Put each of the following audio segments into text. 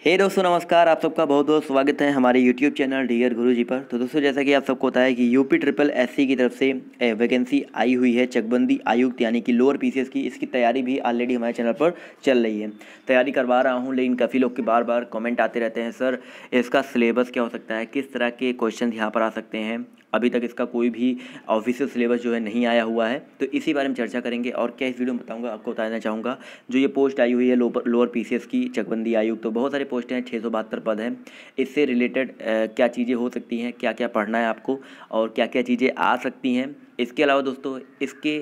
हे दोस्तों नमस्कार। आप सबका बहुत बहुत स्वागत है हमारे यूट्यूब चैनल डियर गुरुजी पर। तो दोस्तों जैसा कि आप सबको पता है कि यूपी ट्रिपल एससी की तरफ से वैकेंसी आई हुई है चकबंदी आयुक्त यानी कि लोअर पीसीएस की। इसकी तैयारी भी ऑलरेडी हमारे चैनल पर चल रही है। तैयारी करवा रहा हूं, लेकिन काफ़ी लोग के बार बार कमेंट आते रहते हैं, सर इसका सिलेबस क्या हो सकता है, किस तरह के क्वेश्चन यहाँ पर आ सकते हैं। अभी तक इसका कोई भी ऑफिशियल सिलेबस जो है नहीं आया हुआ है, तो इसी बारे में चर्चा करेंगे। और क्या इस वीडियो में बताऊंगा, आपको बताना चाहूँगा जो ये पोस्ट आई हुई है लोअर पीसीएस की चकबंदी आयुक्त, तो बहुत सारी पोस्टें हैं, 672 पद हैं। इससे रिलेटेड क्या चीज़ें हो सकती हैं, क्या क्या पढ़ना है आपको और क्या क्या चीज़ें आ सकती हैं। इसके अलावा दोस्तों इसके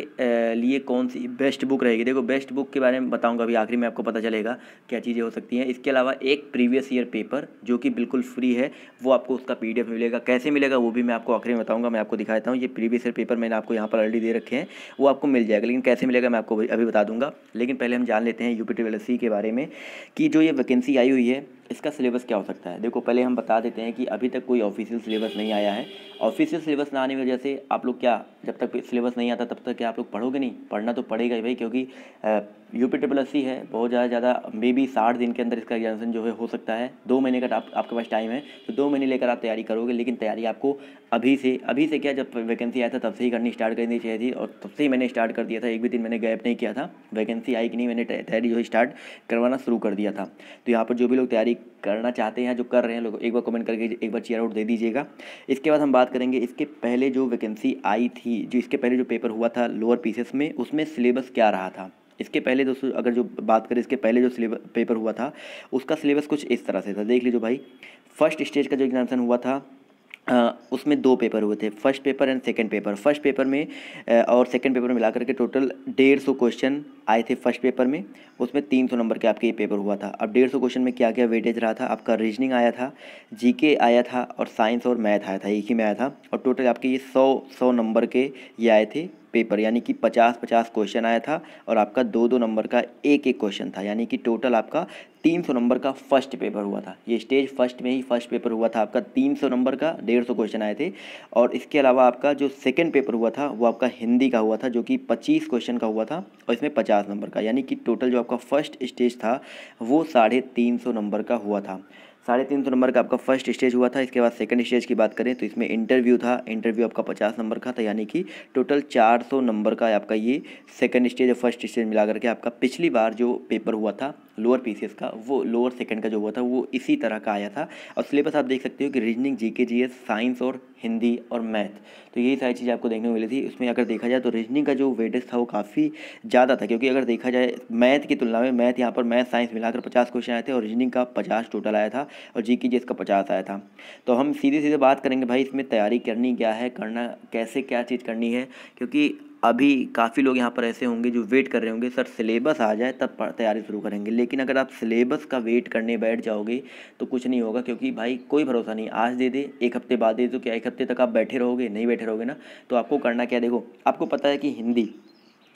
लिए कौन सी बेस्ट बुक रहेगी, देखो बेस्ट बुक के बारे में बताऊंगा अभी आखिरी में, आपको पता चलेगा क्या चीज़ें हो सकती हैं। इसके अलावा एक प्रीवियस ईयर पेपर जो कि बिल्कुल फ्री है, वो आपको उसका पीडीएफ मिलेगा। कैसे मिलेगा वो भी मैं आपको आखिरी में बताऊंगा। मैं आपको दिखा देता हूँ, ये प्रीवियस ईयर पेपर मैंने आपको यहाँ पर ऑलरेडी दे रखे हैं, वो आपको मिल जाएगा। लेकिन कैसे मिलेगा मैं आपको अभी बता दूंगा। लेकिन पहले हम जान लेते हैं यूपी ट्रिपल एससी के बारे में कि जो ये वैकेंसी आई हुई है इसका सिलेबस क्या हो सकता है। देखो पहले हम बता देते हैं कि अभी तक कोई ऑफिशियल सिलेबस नहीं आया है। ऑफिशियल सिलेबस ना आने की वजह से आप लोग क्या, जब तक सिलेबस नहीं आता तब तक क्या आप लोग पढ़ोगे नहीं, पढ़ना तो पड़ेगा ही भाई, क्योंकि यूपी ट्रिपल एससी है। बहुत ज़्यादा मे बी 60 दिन के अंदर इसका एग्जामिनेशन जो है हो सकता है। 2 महीने का आपके पास टाइम है, तो 2 महीने लेकर आप तैयारी करोगे। लेकिन तैयारी आपको अभी से क्या, जब वैकेंसी आया था तब से ही करनी स्टार्ट करनी चाहिए थी, और तब से ही मैंने स्टार्ट कर दिया था। एक भी दिन मैंने गैप नहीं किया था। वैकेंसी आई कि नहीं, मैंने तैयारी जो है स्टार्ट करवाना शुरू कर दिया था। तो यहाँ पर जो भी लोग तैयारी करना चाहते हैं, जो कर रहे हैं लोग, एक बार कमेंट करके एक बार चेयर आउट दे दीजिएगा। इसके बाद हम बात करेंगे इसके पहले जो वैकेंसी आई थी, जो इसके पहले जो पेपर हुआ था लोअर पीसीएस में, उसमें सिलेबस क्या रहा था। इसके पहले दोस्तों अगर जो बात करें, इसके पहले जो सिलेबस पेपर हुआ था उसका सिलेबस कुछ इस तरह से था, देख लीजिए भाई। फर्स्ट स्टेज का जो एग्जामिनेशन हुआ था उसमें 2 पेपर हुए थे, first paper and second paper. First paper में और सेकंड पेपर में मिलाकर के टोटल 150 क्वेश्चन आए थे फर्स्ट पेपर में। उसमें 300 नंबर के आपके ये पेपर हुआ था। अब 150 क्वेश्चन में क्या क्या वेटेज रहा था, आपका रीजनिंग आया था, जीके आया था, और साइंस और मैथ आया था, एक ही में आया था। और टोटल आपके ये 100 नंबर के ये आए थे पेपर, यानी कि 50-50 क्वेश्चन आया था। और आपका 2-2 नंबर का एक एक क्वेश्चन था, यानी कि टोटल आपका 300 नंबर का फर्स्ट पेपर हुआ था। ये स्टेज फर्स्ट में ही फर्स्ट पेपर हुआ था आपका, 300 नंबर का 150 क्वेश्चन आए थे। और इसके अलावा आपका जो सेकंड पेपर हुआ था वो आपका हिंदी का हुआ था, जो कि 25 क्वेश्चन का हुआ था, और इसमें 50 नंबर का, यानी कि टोटल जो आपका फर्स्ट स्टेज था वो 350 नंबर का हुआ था। 350 नंबर का आपका फर्स्ट स्टेज हुआ था। इसके बाद सेकंड स्टेज की बात करें तो इसमें इंटरव्यू था, इंटरव्यू आपका 50 नंबर का था, यानी कि टोटल 400 नंबर का आपका ये सेकंड स्टेज और फर्स्ट स्टेज मिला करके आपका पिछली बार जो पेपर हुआ था लोअर पीसीएस का, वो लोअर सेकंड का जो हुआ था वो इसी तरह का आया था। और सिलेबस आप देख सकते हो कि रीजनिंग, जीके, जीएस, साइंस और हिंदी और मैथ, तो यही सारी चीज़ें आपको देखने को मिली थी। उसमें अगर देखा जाए तो रीजनिंग का जो वेटेज था वो काफ़ी ज़्यादा था, क्योंकि अगर देखा जाए मैथ की तुलना में, मैथ यहाँ पर मैथ साइंस मिलाकर 50 क्वेश्चन आए थे, और रीजनिंग का 50 टोटल आया था, और जीके जीएस का 50 आया था। तो हम सीधे सीधे बात करेंगे भाई, इसमें तैयारी करनी क्या है, करना कैसे, क्या चीज़ करनी है। क्योंकि अभी काफ़ी लोग यहाँ पर ऐसे होंगे जो वेट कर रहे होंगे, सर सिलेबस आ जाए तब तैयारी शुरू करेंगे। लेकिन अगर आप सिलेबस का वेट करने बैठ जाओगे तो कुछ नहीं होगा, क्योंकि भाई कोई भरोसा नहीं, आज दे दे एक हफ्ते बाद दे, तो क्या एक हफ्ते तक आप बैठे रहोगे, नहीं बैठे रहोगे ना। तो आपको करना क्या, देखो आपको पता है कि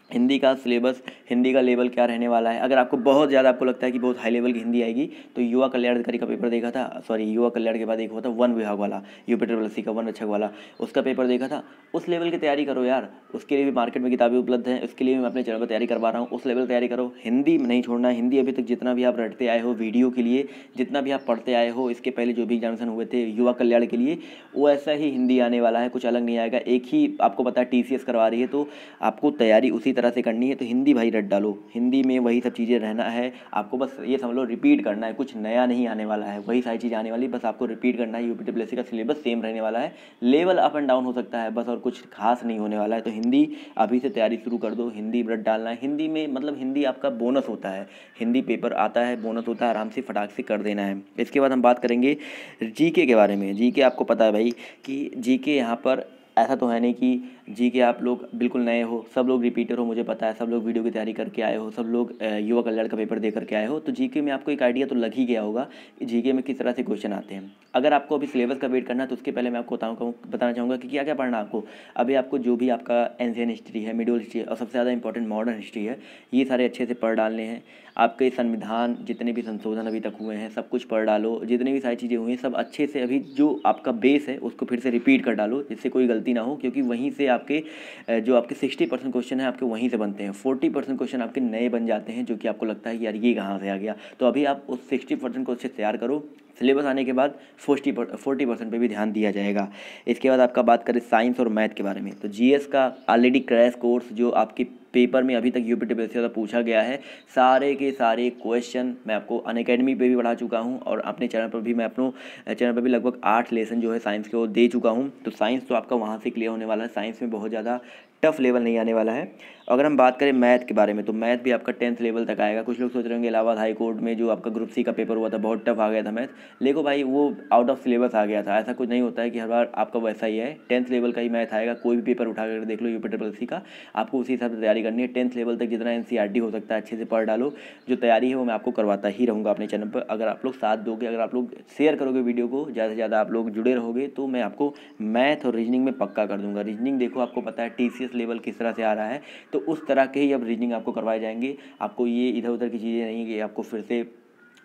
हिंदी का सिलेबस, हिंदी का लेवल क्या रहने वाला है। अगर आपको बहुत ज़्यादा आपको लगता है कि बहुत हाई लेवल की हिंदी आएगी, तो युवा कल्याण अधिकारी का पेपर देखा था, सॉरी युवा कल्याण के बाद एक हुआ था वन विभाग वाला, यूपी ट्रिपल एससी का वन रक्षक वाला, उसका पेपर देखा था। उस लेवल की तैयारी करो यार, उसके लिए भी मार्केट में किताबें उपलब्ध हैं, उसके लिए मैं अपने चैनल पर तैयारी करवा रहा हूँ। उस लेवल तैयारी करो, हिंदी नहीं छोड़ना। हिंदी अभी तक जितना भी आप रटते आए हो वीडियो के लिए, जितना भी आप पढ़ते आए हो, इसके पहले जो भी एग्जामिनेशन हुए थे युवा कल्याण के लिए, वो ऐसा ही हिंदी आने वाला है, कुछ अलग नहीं आएगा। एक ही आपको पता है टीसीएस करवा रही है, तो आपको तैयारी उसी तरह से करनी है। तो हिंदी भाई रट डालो, हिंदी में वही सब चीज़ें रहना है आपको, बस ये समझ लो रिपीट करना है, कुछ नया नहीं आने वाला है, वही सारी चीज़ें आने वाली, बस आपको रिपीट करना है। यूपी ट्रिपल एससी का सिलेबस सेम रहने वाला है, लेवल अप एंड डाउन हो सकता है बस, और कुछ खास नहीं होने वाला है। तो हिंदी अभी से तैयारी शुरू कर दो, हिंदी रट डालना है। हिंदी में मतलब हिंदी आपका बोनस होता है, हिंदी पेपर आता है, बोनस होता है, आराम से फटाक से कर देना है। इसके बाद हम बात करेंगे जीके के बारे में। जीके आपको पता है भाई कि जीके यहाँ पर ऐसा तो है नहीं कि जीके आप लोग बिल्कुल नए हो, सब लोग रिपीटर हो, मुझे पता है, सब लोग वीडियो की तैयारी करके आए हो, सब लोग युवा कल्याण का पेपर दे करके आए हो। तो जीके में आपको एक आइडिया तो लग ही गया होगा कि जीके में किस तरह से क्वेश्चन आते हैं। अगर आपको अभी सिलेबस का वेट करना है तो उसके पहले मैं आपको बताना चाहूँगा कि क्या क्या पढ़ना है आपको। अभी आपको जो भी आपका एंशियंट हिस्ट्री है, मिडिवल हिस्ट्री है, और सबसे ज़्यादा इंपॉर्टेंट मॉडर्न हिस्ट्री है, ये सारे अच्छे से पढ़ डालने हैं। आपके संविधान जितने भी संशोधन अभी तक हुए हैं सब कुछ पढ़ डालो, जितनी भी सारी चीज़ें हुई हैं सब अच्छे से, अभी जो आपका बेस है उसको फिर से रिपीट कर डालो, जिससे कोई गलती ना हो, क्योंकि वहीं से आपके जो आपके 60% क्वेश्चन है आपके वहीं से बनते हैं, 40% क्वेश्चन आपके नए बन जाते हैं जो कि आपको लगता है कि यार ये कहाँ से आ गया। तो अभी आप उस 60% क्वेश्चन तैयार करो, सिलेबस आने के बाद 40% पे भी ध्यान दिया जाएगा। इसके बाद आपका बात करें साइंस और मैथ के बारे में, तो जीएस का ऑलरेडी क्रैश कोर्स जो आपके पेपर में अभी तक यूपी ट्रिपल से पूछा गया है, सारे के सारे क्वेश्चन मैं आपको अनअकैडमी पे भी पढ़ा चुका हूँ और अपने चैनल पर भी मैं अपने चैनल पर भी लगभग 8 लेसन जो है साइंस के वो दे चुका हूँ। तो साइंस तो आपका वहाँ से क्लियर होने वाला है, साइंस में बहुत ज़्यादा टफ लेवल नहीं आने वाला है। अगर हम बात करें मैथ के बारे में, तो मैथ भी आपका 10th लेवल तक आएगा। कुछ लोग सोच रहे होंगे इलाहाबाद हाई कोर्ट में जो आपका ग्रुप सी का पेपर हुआ था बहुत टफ आ गया था मैथ, देखो भाई वो आउट ऑफ सिलेबस आ गया था, ऐसा कुछ नहीं होता है कि हर बार आपका वैसा ही है। 10th लेवल का ही मैथ आएगा, कोई भी पेपर उठा कर देख लो यूपी ट्रिपल सी का, आपको उसी हिसाब से तैयारी करनी है। 10th लेवल तक जितना एनसीईआरटी हो सकता है अच्छे से पढ़ डालो, जो तैयारी है वो मैं आपको करवाता ही रहूँगा अपने चैनल पर। अगर आप लोग साथ दोगे, अगर आप लोग शेयर करोगे वीडियो को, ज़्यादा से ज़्यादा आप लोग जुड़े रहोगे, तो मैं आपको मैथ और रीजनिंग में पक्का कर दूंगा। रीजनिंग देखो आपको पता है TCS लेवल किस तरह से आ रहा है, तो उस तरह के ही अब रीजनिंग आपको करवाए जाएंगे। आपको ये इधर उधर की चीज़ें नहीं कि आपको फिर से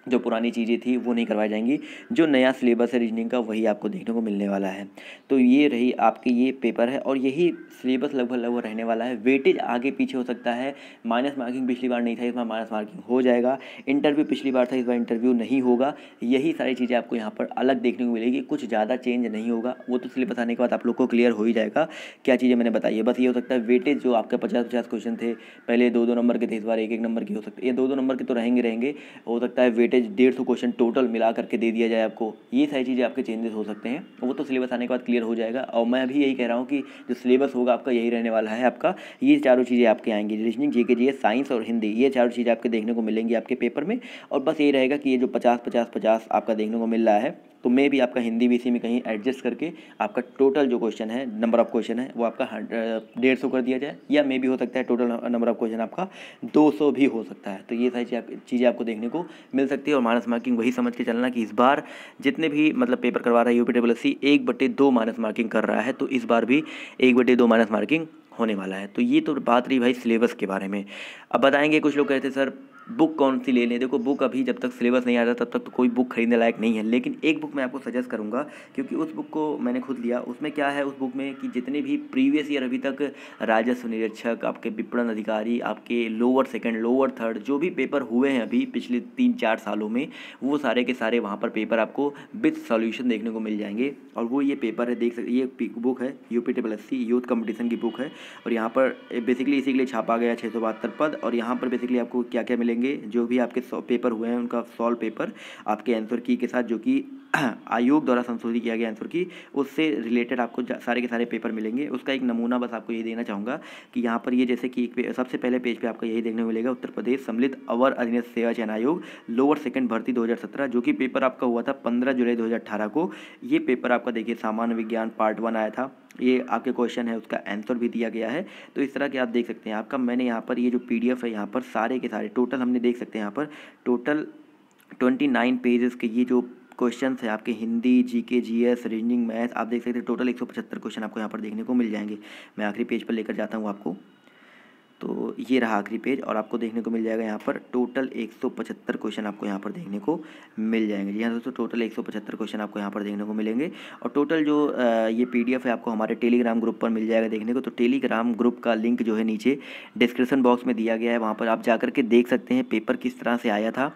जो पुरानी चीज़ें थी वो नहीं करवाई जाएंगी, जो नया सिलेबस है रीजनिंग का वही आपको देखने को मिलने वाला है। तो ये रही आपकी ये पेपर है और यही सिलेबस लगभग रहने वाला है। वेटेज आगे पीछे हो सकता है, माइनस मार्किंग पिछली बार नहीं था, इस बार माइनस मार्किंग हो जाएगा। इंटरव्यू पिछली बार था, इस बार इंटरव्यू नहीं होगा। यही सारी चीज़ें आपको यहाँ पर अलग देखने को मिलेगी, कुछ ज़्यादा चेंज नहीं होगा। वो तो सिलेबस आने के बाद आप लोग को क्लियर हो ही जाएगा क्या चीज़ें मैंने बताई है। बस ये हो सकता है वेटेज जो आपके 50-50 क्वेश्चन थे, पहले 2-2 नंबर के थे, इस बार 1-1 नंबर के हो सकते हैं। ये 2-2 नंबर के तो रहेंगे। हो सकता है वेटेज 150 क्वेश्चन टोटल मिला करके दे दिया जाए आपको। ये सारी चीज़ें आपके चेंजेस हो सकते हैं, वो तो सिलेबस आने के बाद क्लियर हो जाएगा। और मैं भी यही कह रहा हूँ कि जो सिलेबस होगा आपका यही रहने वाला है। आपका ये चारों चीज़ें आपके आएंगी, रीजनिंग, जीके, जीएस, साइंस और हिंदी, ये चारों चीज़ें आपके देखने को मिलेंगी आपके पेपर में। और बस ये रहेगा कि ये जो 50-50-50 आपका देखने को मिल रहा है, तो मे भी आपका हिंदी भी इसी में कहीं एडजस्ट करके आपका टोटल जो क्वेश्चन है, नंबर ऑफ क्वेश्चन है, वो आपका 150 कर दिया जाए, या मे भी हो सकता है टोटल नंबर ऑफ क्वेश्चन आपका 200 भी हो सकता है। तो ये सारी चीज़ें आपको देखने को मिल सकती है। और माइनस मार्किंग वही समझ के चलना कि इस बार जितने भी मतलब पेपर करवा रहा है UP triple SC 1/2 minus marking कर रहा है, तो इस बार भी 1/2 माइनस मार्किंग होने वाला है। तो ये तो बात रही भाई सिलेबस के बारे में। अब बताएंगे कुछ लोग कहते हैं सर बुक कौन सी ले लें। देखो बुक अभी जब तक सिलेबस नहीं आता तब तक तो कोई बुक खरीदने लायक नहीं है, लेकिन एक बुक मैं आपको सजेस्ट करूंगा, क्योंकि उस बुक को मैंने खुद लिया। उसमें क्या है उस बुक में कि जितने भी प्रीवियस ईयर अभी तक राजस्व निरीक्षक, आपके विपणन अधिकारी, आपके लोअर सेकंड, लोअर थर्ड जो भी पेपर हुए हैं अभी पिछले 3-4 सालों में, वो सारे के सारे वहाँ पर पेपर आपको विद सॉल्यूशन देखने को मिल जाएंगे। और वो ये पेपर है, देख सकते, ये बुक है UP triple SC youth competition की बुक है। और यहाँ पर बेसिकली इसी के लिए छापा गया 672 पद। और यहाँ पर बेसिकली आपको क्या क्या मिलेंगे, जो भी आपके पेपर हुए हैं उनका सॉल्व पेपर आपके आंसर की के साथ, जो कि आयोग द्वारा संशोधित किया गया आंसर की, उससे रिलेटेड आपको सारे के सारे पेपर मिलेंगे। उसका एक नमूना बस आपको ये देना चाहूँगा कि यहाँ पर ये जैसे कि सबसे पहले पेज पे आपका यही देखने को मिलेगा, उत्तर प्रदेश सम्मिलित अवर अधीनस्थ सेवा चयन आयोग लोअर सेकंड भर्ती 2017, जो कि पेपर आपका हुआ था 15 जुलाई 2018 को। ये पेपर आपका देखिए सामान्य विज्ञान पार्ट 1 आया था, ये आपके क्वेश्चन है उसका आंसर भी दिया गया है। तो इस तरह के आप देख सकते हैं। आपका मैंने यहाँ पर ये जो PDF है, यहाँ पर सारे के सारे टोटल हमने देख सकते हैं, यहाँ पर टोटल 29 पेजेस के ये जो क्वेश्चन है आपके Hindi, GK, GS, reasoning, math, आप देख सकते हैं टोटल 175 क्वेश्चन आपको यहाँ पर देखने को मिल जाएंगे। मैं आखिरी पेज पर लेकर जाता हूँ आपको, तो ये रहा आखिरी पेज, और आपको देखने को मिल जाएगा यहाँ पर टोटल 175 क्वेश्चन आपको यहाँ पर देखने को मिल जाएंगे। जी हाँ दोस्तों, टोटल 175 क्वेश्चन आपको यहाँ पर देखने को मिलेंगे। और टोटल जो ये PDF है आपको हमारे टेलीग्राम ग्रुप पर मिल जाएगा देखने को। तो टेलीग्राम ग्रुप का लिंक जो है नीचे डिस्क्रिप्शन बॉक्स में दिया गया है, वहाँ पर आप जा करके देख सकते हैं पेपर किस तरह से आया था,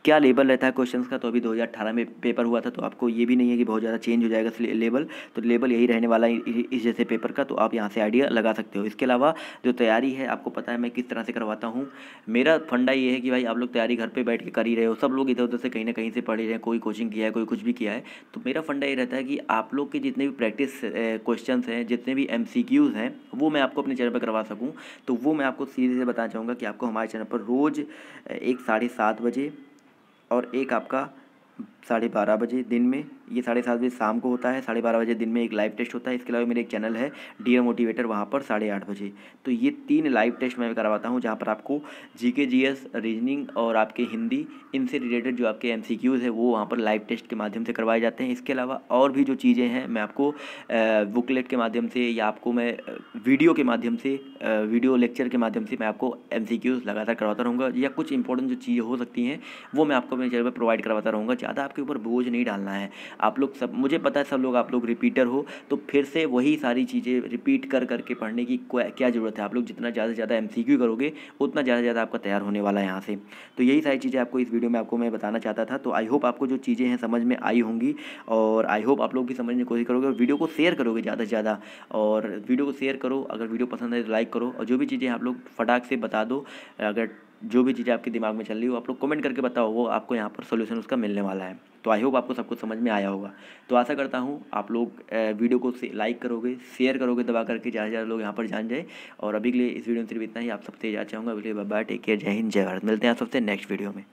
क्या लेवल रहता है क्वेश्चन का। तो अभी 2018 में पेपर हुआ था, तो आपको ये भी नहीं है कि बहुत ज़्यादा चेंज हो जाएगा लेवल, तो लेवल यही रहने वाला है इस जैसे पेपर का। तो आप यहाँ से आइडिया लगा सकते हो। इसके अलावा जो तैयारी है, आपको पता है मैं किस तरह से करवाता हूँ। मेरा फंडा ये है कि भाई आप लोग तैयारी घर पे बैठ के कर ही रहे हो, सब लोग इधर उधर से कहीं ना कहीं से पढ़ ही रहे हैं, कोई कोचिंग किया है, कोई कुछ भी किया है। तो मेरा फंडा ये रहता है कि आप लोग के जितने भी प्रैक्टिस क्वेश्चंस हैं, जितने भी MCQs हैं, वो मैं आपको अपने चैनल पर करवा सकूँ। तो वो मैं आपको सीधे से बताना चाहूँगा कि आपको हमारे चैनल पर रोज़ एक 7:30 बजे और एक आपका 12:30 बजे दिन में, ये 7:30 बजे शाम को होता है, 12:30 बजे दिन में एक लाइव टेस्ट होता है। इसके अलावा मेरे एक चैनल है डियर मोटिवेटर, वहाँ पर 8:30 बजे। तो ये 3 लाइव टेस्ट मैं करवाता हूँ, जहाँ पर आपको जीके, जीएस, रीजनिंग और आपके हिंदी, इनसे रिलेटेड जो आपके MCQs है वो वहाँ पर लाइव टेस्ट के माध्यम से करवाए जाते हैं। इसके अलावा और भी जो चीज़ें हैं मैं आपको बुकलेट के माध्यम से, या आपको मैं वीडियो के माध्यम से, वीडियो लेक्चर के माध्यम से मैं आपको MCQs लगातार करवाता रहूँगा, या कुछ इंपॉर्टेंट जो चीज़ें हो सकती हैं वो मैं आपको अपने चैनल पर प्रोवाइड करवाता रहूँगा। ज़्यादा आपके ऊपर बोझ नहीं डालना है। आप लोग सब, मुझे पता है सब लोग आप लोग रिपीटर हो, तो फिर से वही सारी चीज़ें रिपीट कर करके पढ़ने की क्या ज़रूरत है। आप लोग जितना ज़्यादा से ज़्यादा MCQ करोगे उतना ज़्यादा से ज़्यादा आपका तैयार होने वाला है यहाँ से। तो यही सारी चीज़ें आपको इस वीडियो में आपको मैं बताना चाहता था। तो आई होप आपको जो चीज़ें हैं समझ में आई होंगी, और आई होप आप लोग भी समझने की कोशिश करोगे और वीडियो को शेयर करोगे ज़्यादा से ज़्यादा। और वीडियो को शेयर करो, अगर वीडियो पसंद है तो लाइक करो, और जो भी चीज़ें आप लोग फटाक से बता दो। अगर जो भी चीज़ें आपके दिमाग में चल रही हो आप लोग कमेंट करके बताओ, वो आपको यहाँ पर सोल्यूशन उसका मिलने वाला है। तो आई होप आपको सब कुछ समझ में आया होगा। तो आशा करता हूँ आप लोग वीडियो को लाइक करोगे, शेयर करोगे दबा करके, ज़्यादा से ज़्यादा लोग यहाँ पर जान जाए। और अभी के लिए इस वीडियो में सिर्फ इतना ही, आप सबसे चाहूँगा। अभी बाय बाय, टेक केयर, जय हिंद, जय भारत। मिलते हैं आप सबसे नेक्स्ट वीडियो में।